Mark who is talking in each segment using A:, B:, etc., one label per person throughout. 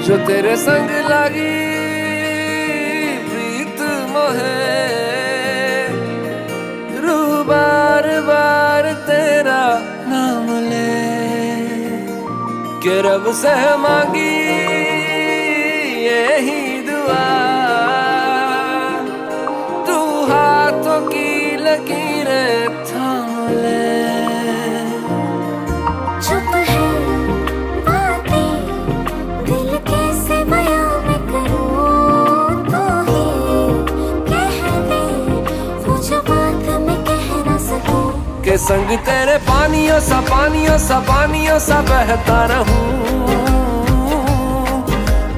A: जो तेरे संग लगी प्रीत मोहे, रूह बार बार तेरा नाम ले के रब से मांगी यही दुआ, तू हाथों की लकीरें थाम ले।
B: चुप है बातें दिल कैसे बयां मैं करूं, तो ही कह दे वो जो बात मैं कह ना सकूं।
A: के संग तेरे पानियों सा बहता रहूं,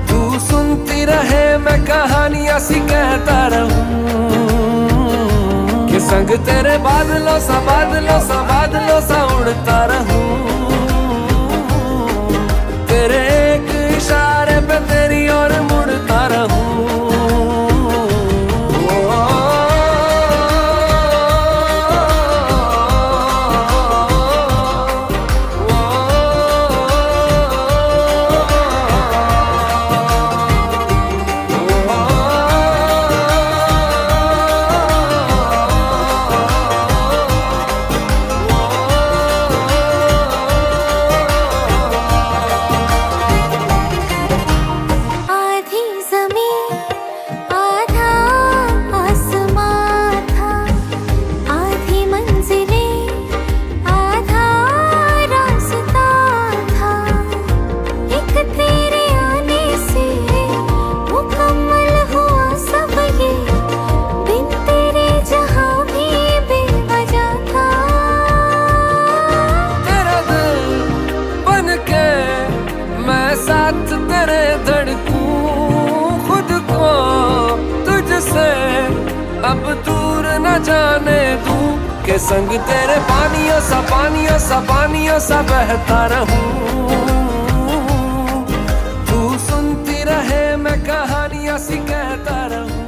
A: तू सुनती रहे मैं कहानियां सी कहता रहूं। के संग तेरे बादलों सा उड़ता रहूं, तेरे एक इशारे पे तेरी ओर मुड़ता रहूं। साथ तेरे धड़कूं खुद को तुझसे अब दूर न जाने दूं। के संग तेरे पानियों सा बहता रहूं, तू सुनती रहे मैं कहानियां सी कहता रहूं।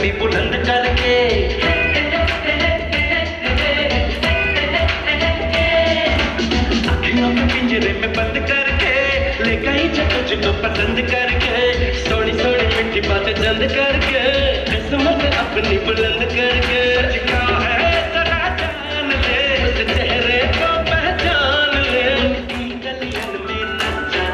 C: गली बुलंद करके अखियों को पिंजरे में बंद करके ले गई जो तुझको पसंद करके सोनी सोनी मिठी बातें चंद करके किस्मत अपनी बुलंद करके क्या है जरा जान ले उस चेहरे को पहचान ले उनकी गलियों में नचा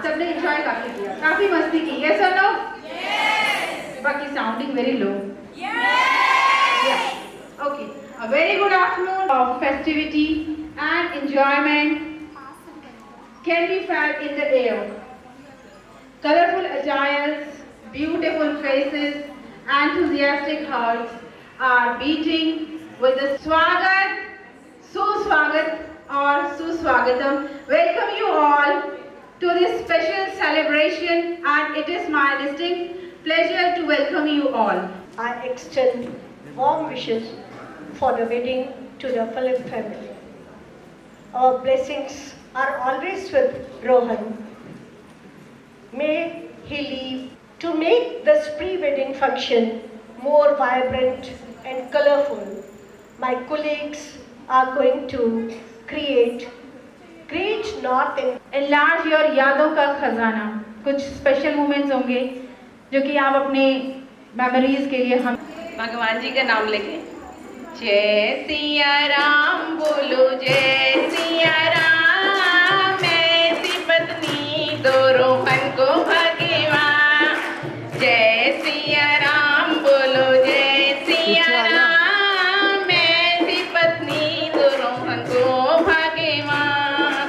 D: सबने एंजॉय काफी किया, काफी मस्ती की। यस और नो? बाकी sounding very low. Okay, a very good afternoon of festivity and enjoyment can be felt in the air. Colorful attires, beautiful faces, enthusiastic hearts are beating with the swagat, suswagat or suswagatam. Welcome you all to this special celebration, and it is my distinct pleasure to welcome you all.
E: I extend warm wishes for the wedding to the Philip family. Our blessings are always with Rohan. May he live to make this pre-wedding function more vibrant and colorful. My colleagues are going to create great North and
D: Enlarge your यादों का खजाना। कुछ special moments होंगे जो कि आप अपने memories के लिए हम
F: भगवान जी का नाम लेके जय सिया राम बोलो जय सिया राम ऐसी पत्नी दो रोहन को भगवान जय सिया राम बोलो जय सिया राम ऐसी पत्नी दो रोहन को भगवान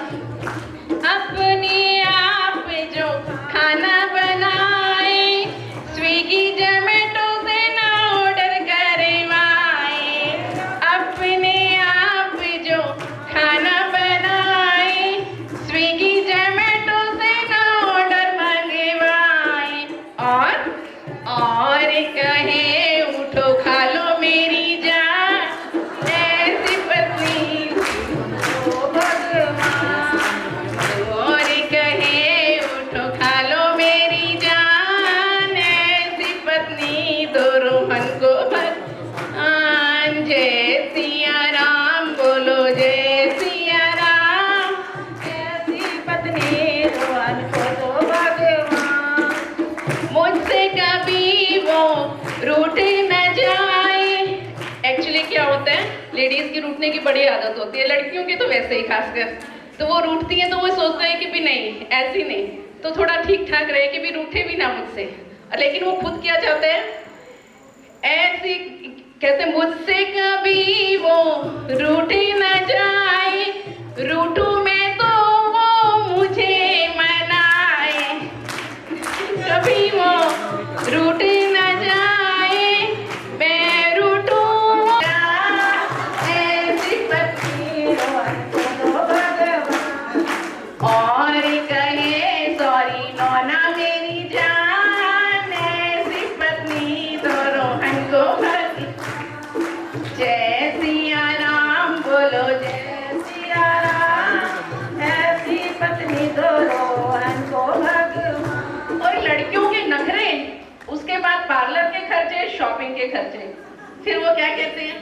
F: अपने आप जो खाना बनाए स्विगी जोमेटो से ना ऑर्डर करवाए अपने आप जो खाना बनाए स्विगी जोमेटो से ना ऑर्डर मंगवाए और कहे उठो खा लो मेरी जान ऐसी पत्नी ओ भगवान और कहे उठो खा लो मेरी जान ऐसी पत्नी दो रोहन को भगवान जय सिया राम बोलो जय सिया राम ऐसी पत्नी रोहन को दो भगवान मुझसे कभी वो रूठ न जाए। एक्चुअली क्या होता है, लेडीज की रूठने की बड़ी आदत होती है, लड़कियों की तो वैसे ही खासकर, तो वो रूठती हैं तो वो सोचते हैं कि भी नहीं ऐसी नहीं, तो थोड़ा ठीक ठाक रहे कि भी रूठे भी ना मुझसे, लेकिन वो खुद क्या चाहते हैं ऐसी कहते मुझसे कभी वो रूठे न जाए रूठू मैं तो वो मुझे मनाए कभी वो रूठे न जाए मैं रूठू ऐसी पत्नी और कहे सॉरी नौना मेरी जान ऐसी पत्नी दो रोहन को भगी जय सिया राम बोलो जय सिया राम ऐसी पत्नी दो रोहन को बाद पार्लर के खर्चे, शॉपिंग के खर्चे। फिर वो क्या कहते हैं,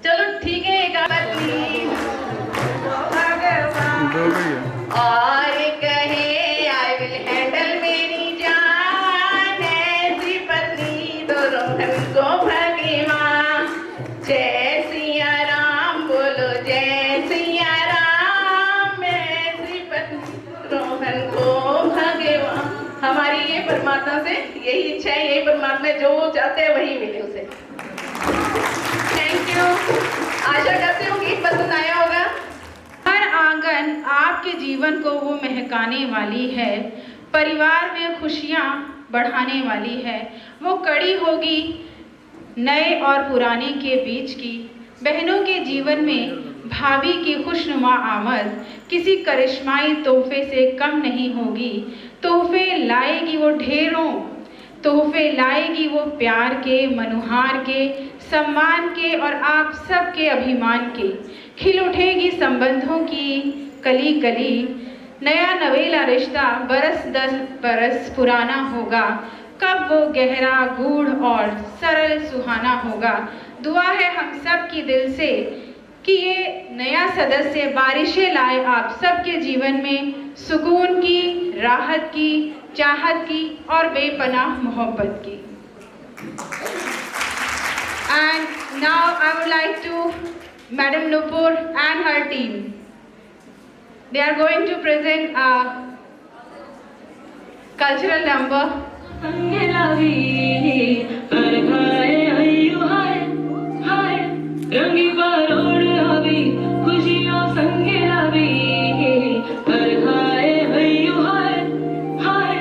F: चलो ठीक है एक और कहे आई विल हैंडल मेरी जान, ऐसी पत्नी दो रोहन को भगवान। जय सिया राम बोलो, जय सिया राम, ऐसी पत्नी रोहन को भगवान। हमारी ये परमात्मा से यही इच्छा है, यही परमात्मा जो चाहते हैं वही मिले उसे। Thank you. आशा करती हूँ गीत पसंद आया होगा।
D: हर आंगन आपके जीवन को वो महकाने वाली है, परिवार में खुशियाँ बढ़ाने वाली है। वो कड़ी होगी नए और पुराने के बीच की। बहनों के जीवन में भाभी की खुशनुमा आमद किसी करिश्माई तोहफे से कम नहीं होगी। तोहफे लाएगी वो ढेरों, तोहफे लाएगी वो प्यार के, मनुहार के, सम्मान के और आप सबके अभिमान के। खिल उठेगी संबंधों की कली कली, नया नवेला रिश्ता बरस 10 बरस पुराना होगा। कब वो गहरा गूढ़ और सरल सुहाना होगा। दुआ है हम सब की दिल से कि ये नया सदस्य बारिशें लाए आप सबके जीवन में, सुकून की, राहत की, चाहत की और बेपनाह मोहब्बत की। And now I would like to Madam Nupur and her team. They are going to present a cultural number.
G: रंगी बारोड़ आवी खुशियों संगे लावी, हर हाय हय्यू हाय हाय,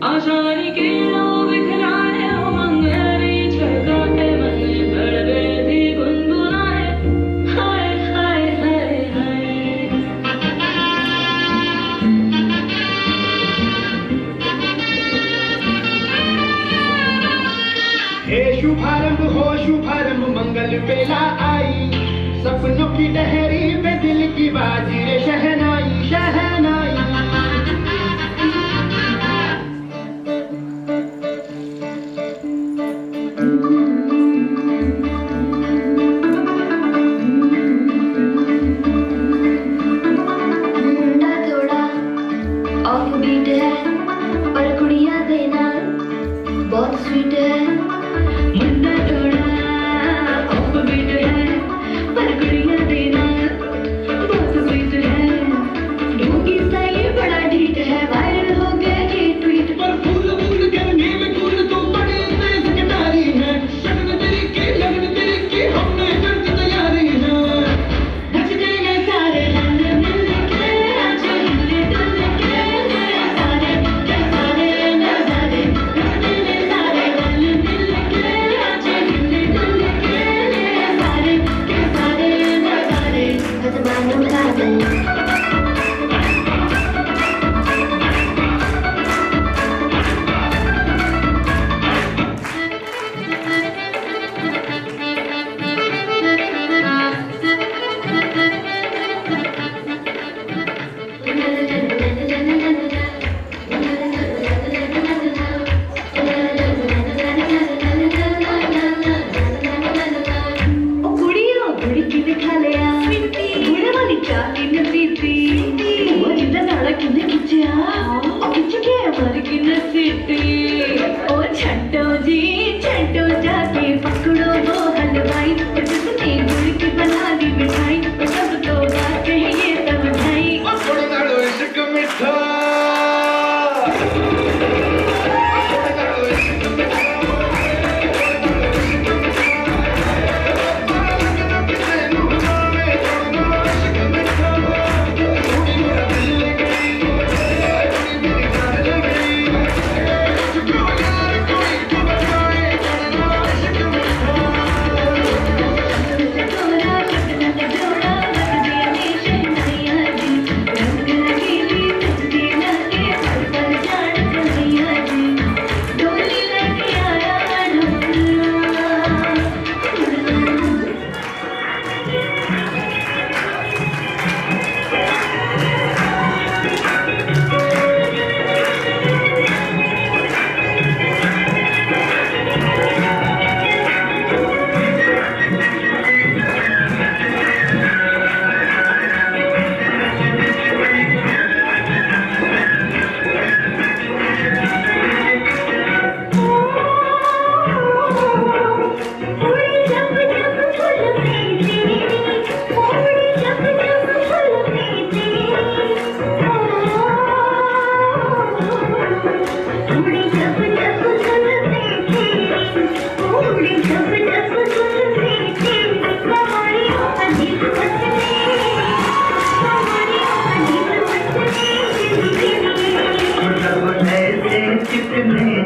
G: आशानी के लो बिखराए मंगरी छलकाते मन भड़वे थी गुनगुनाए, हाय हाय हाय हाय।
H: हे शुभारंभ हो शुभारंभ, मंगल बेला आई, सपनों की डहरी में दिल की बाजी रे शहनाई शहनाई।
B: मुंडा थोड़ा ऑफ बीट है पर कुड़िया देना बहुत स्वीट है।
G: मुंडा थोड़ा ऑफ बीट है पर गुड़िया देना बहुत स्वीट है।
B: डूंगी स्टाइल बड़ा ढीठ है, वायरल हो गया ये ट्वीट।
H: पर फूल फूल करने में फूल तो बड़ी तेज किनारी है, शगन तेरी की हमने कर दी तैयारी है।
B: नच गए सारे रंग मिल के, आज हिले डुल के, सारे नजारे नच गए सारे रंग मिल के,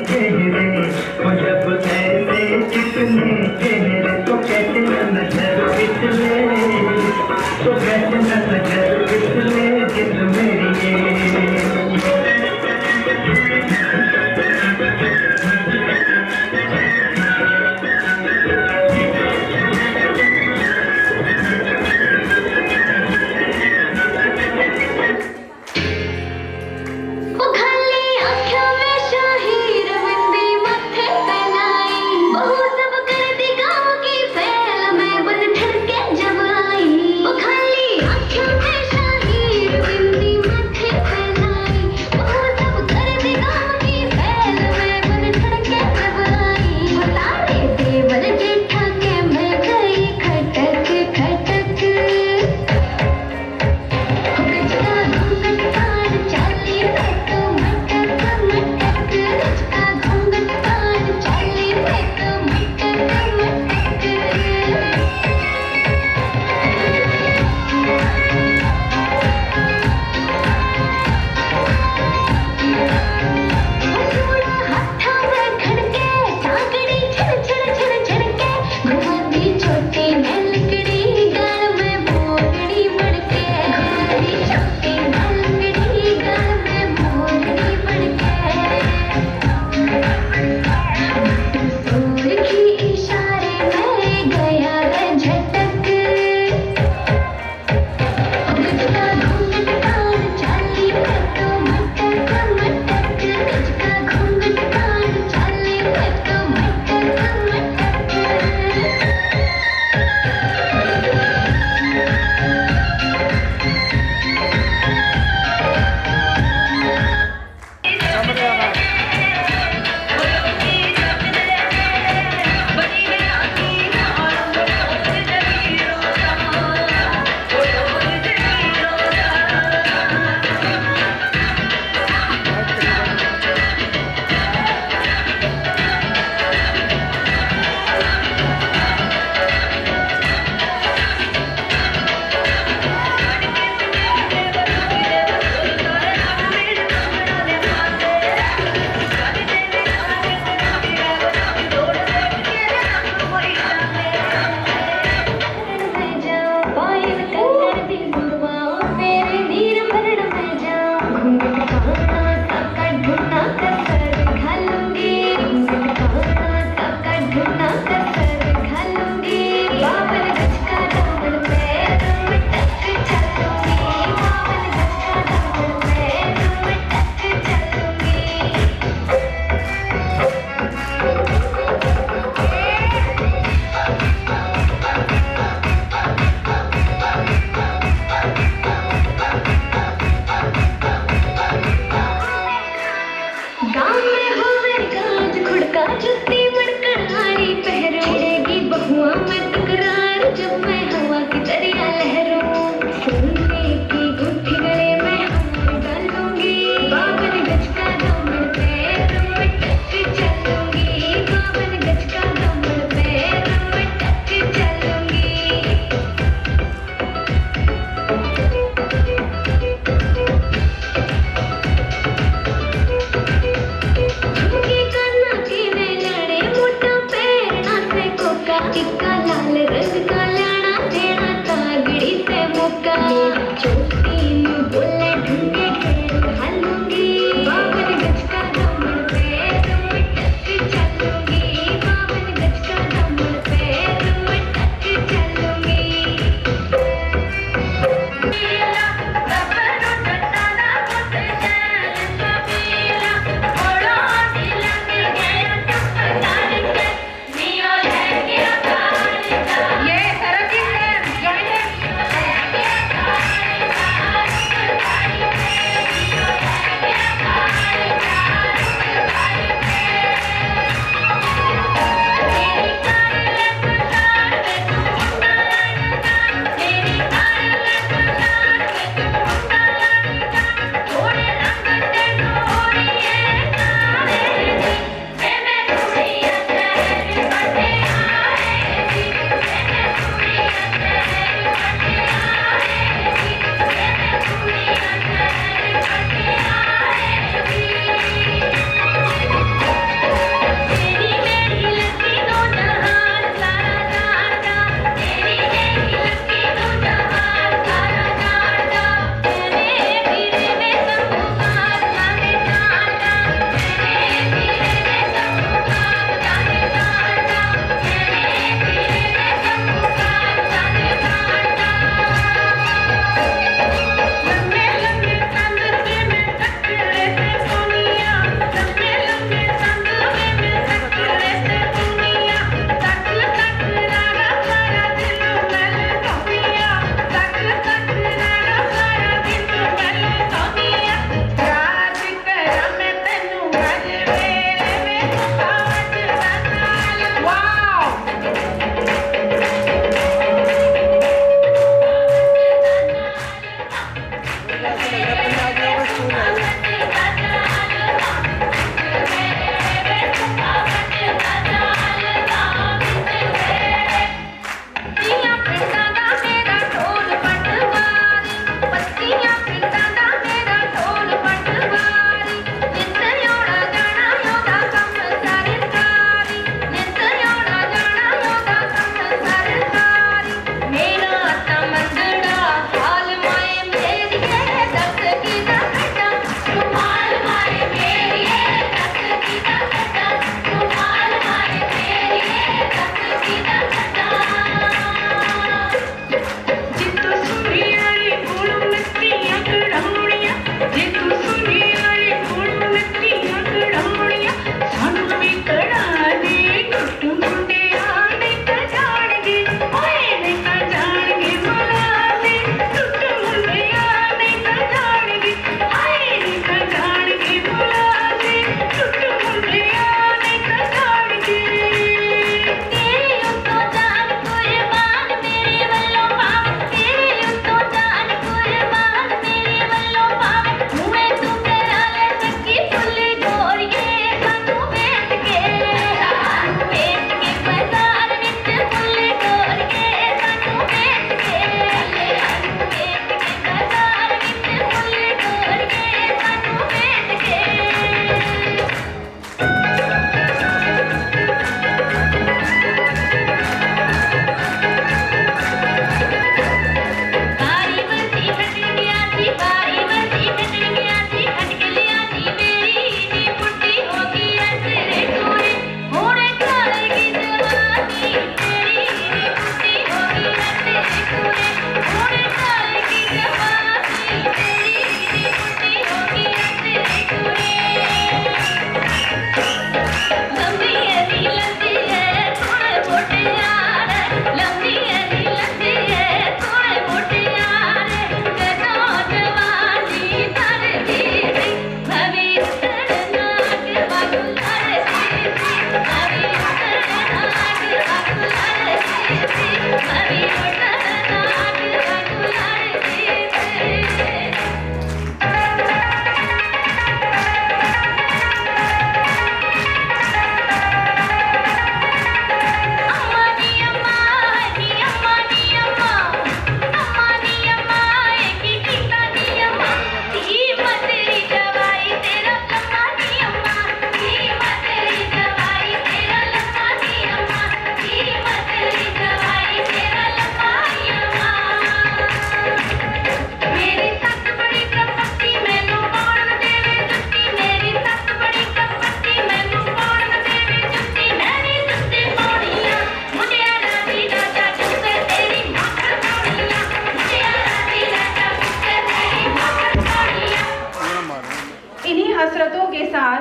C: चेहरे वो जब ऐसे कितने चेहरे तो कैसे न नजर पिछले तो कैसे न नजर पिछले जिद मेरी
B: वो खाली आँखों में शाही रविंदी मत्थे पे लाई बहु सब कर दी गाँव की फैल मैं बन ठरके जब आई वो खाली आँखों में शाही रविंदी मत्थे पे लाई बहु सब कर दी गाँव की फैल मैं बन ठरके जब आई बता रे देवर जेठा के मैं गई खटक खटक गजका घूंघट कान चाली मैं तो मटक मटक गजका घूंघट कान चाली मैं तो मटक छोड़ा हाथा में खड़के साकड़ी छड़ छड़ छड़ छड़के घुमाती छोटी नलकड़ी गाल में मोरनी बड़के घुमाती छोटी नलकड़ी गाल में मोरनी बड़के सूर की इशारे में गया रे झटक गजका घूंघट कान चाली मैं तो मटक मटक गजका घूंघट कान चाली मैं तो मटक गाँव में हो मेरी गाज खुड़का जुत्ती मड़कड़ारी पहरेगी बहुआ में तकरार जब मैं हवा की दरिया लहरों सोने की गुत्थी गले में हार डालूंगी बावन गज का दामन पे रमटक चलूंगी बावन गज का दामन पे रमटक चलूंगी झुमके करना की मैं लड़े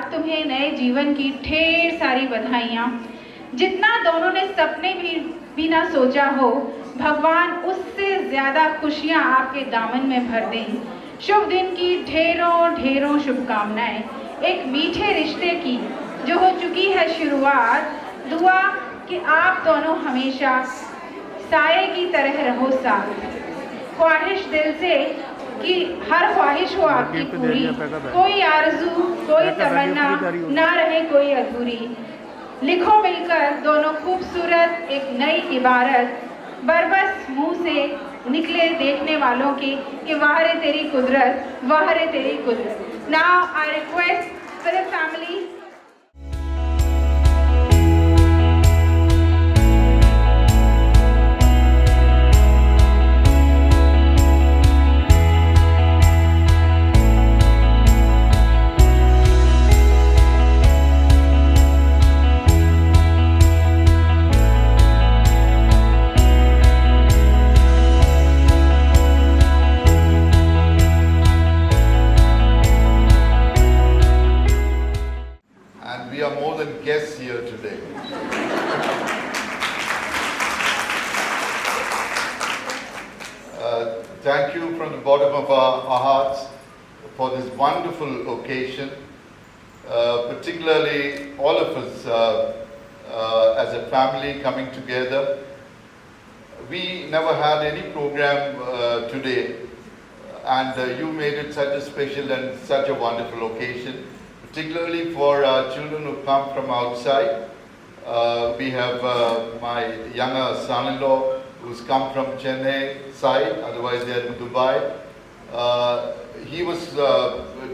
D: साथ तुम्हें नए जीवन की ढेर सारी बधाइयाँ। जितना दोनों ने सपने भी ना सोचा हो, भगवान उससे ज़्यादा खुशियाँ आपके दामन में भर दें। शुभ दिन की ढेरों ढेरों शुभकामनाएं। एक मीठे रिश्ते की जो हो चुकी है शुरुआत। दुआ कि आप दोनों हमेशा साये की तरह रहो साथ। ख्वाहिश दिल से कि हर ख्वाहिश हो आपकी पूरी, कोई आरज़ू कोई तमन्ना ना रहे कोई अधूरी। लिखो मिलकर दोनों खूबसूरत एक नई इबारत, बरबस मुंह से निकले देखने वालों के कि वाह रे तेरी कुदरत, वाह रे तेरी कुदरत। Now I request for the family.
I: And we are more than guests here today. Thank you from the bottom of our hearts for this wonderful occasion. Particularly all of us as a family coming together. We never had any program today, and you made it such a special and such a wonderful occasion. Particularly for children who come from outside. We have my younger son-in-law who's come from Chennai side, otherwise they're in Dubai. He was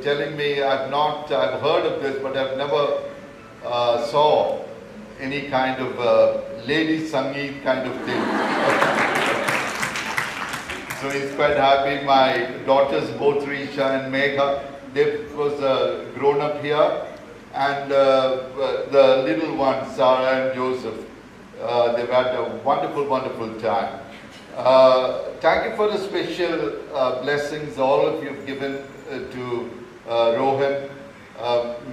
I: telling me, I've heard of this, but I've never saw any kind of lady sangeet kind of thing. So he's quite happy. My daughters, both Risha and Megha, they was grown up here, and the little ones, Sarah and Joseph, they've had a wonderful, wonderful time. Thank you for the special blessings all of you have given to Rohan.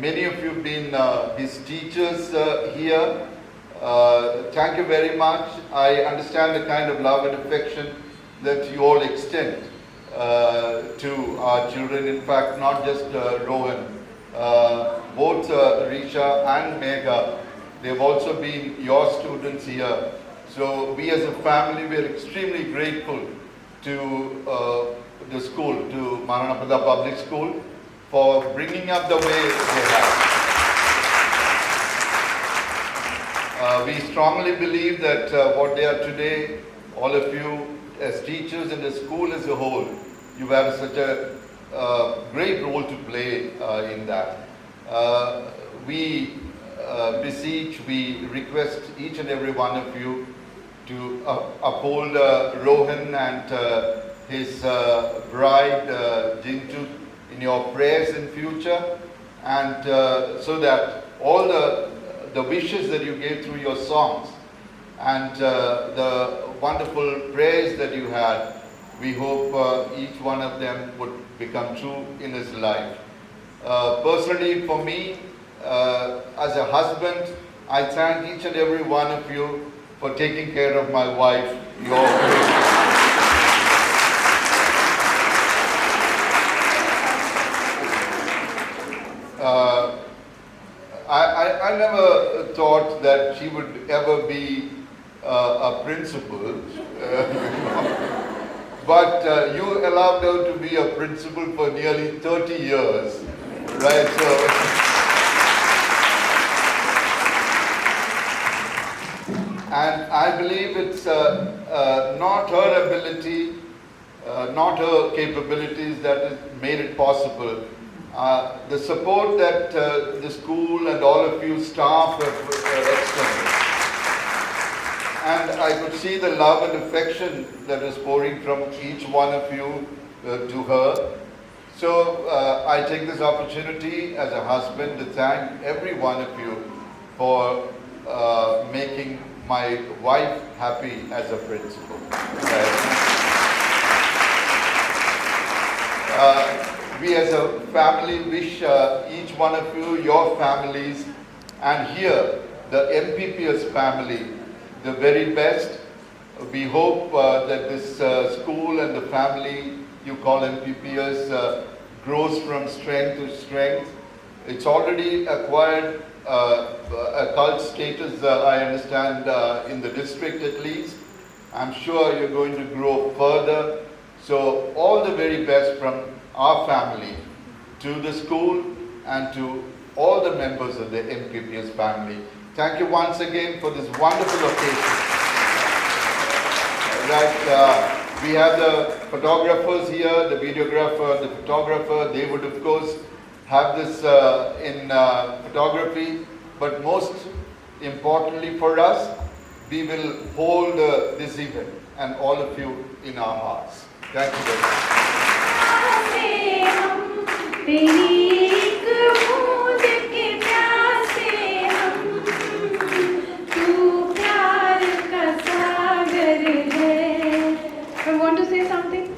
I: Many of you have been his teachers here. Thank you very much. I understand the kind of love and affection that you all extend to our children. In fact, not just Rohan, both Risha and Megha, they've also been your students here. So we as a family, we are extremely grateful to the school, to Maranatha Public School, for bringing up the way they have. We strongly believe that what they are today, all of you as teachers and the school as a whole, you have such a great role to play in that. We beseech, we request each and every one of you to uphold Rohan and his bride Jintu in your prayers in future, and so that all the wishes that you gave through your songs and the wonderful prayers that you had, we hope each one of them would become true in his life. Personally, for me, as a husband, I thank each and every one of you for taking care of my wife, I never thought that she would ever be a principal, but you allowed her to be a principal for nearly 30 years, right? So, and I believe it's not her ability, not her capabilities that has made it possible. The support that the school and all of you staff have extended. And I could see the love and affection that is pouring from each one of you to her. So I take this opportunity as a husband to thank every one of you for making my wife happy as a principal. we as a family wish each one of you, your families, and here the MPPS family, the very best. We hope that this school and the family you call MPPS grows from strength to strength. It's already acquired a cult status, I understand, in the district at least. I'm sure you're going to grow further. So all the very best from our family to the school and to all the members of the MPPS family. Thank you once again for this wonderful occasion. Right, we have the photographers here, the videographer, the photographer. They would of course have this in photography, but most importantly for us, we will hold this event and all of you in our hearts. Thank you very
D: much. I want to say something.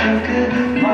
C: तक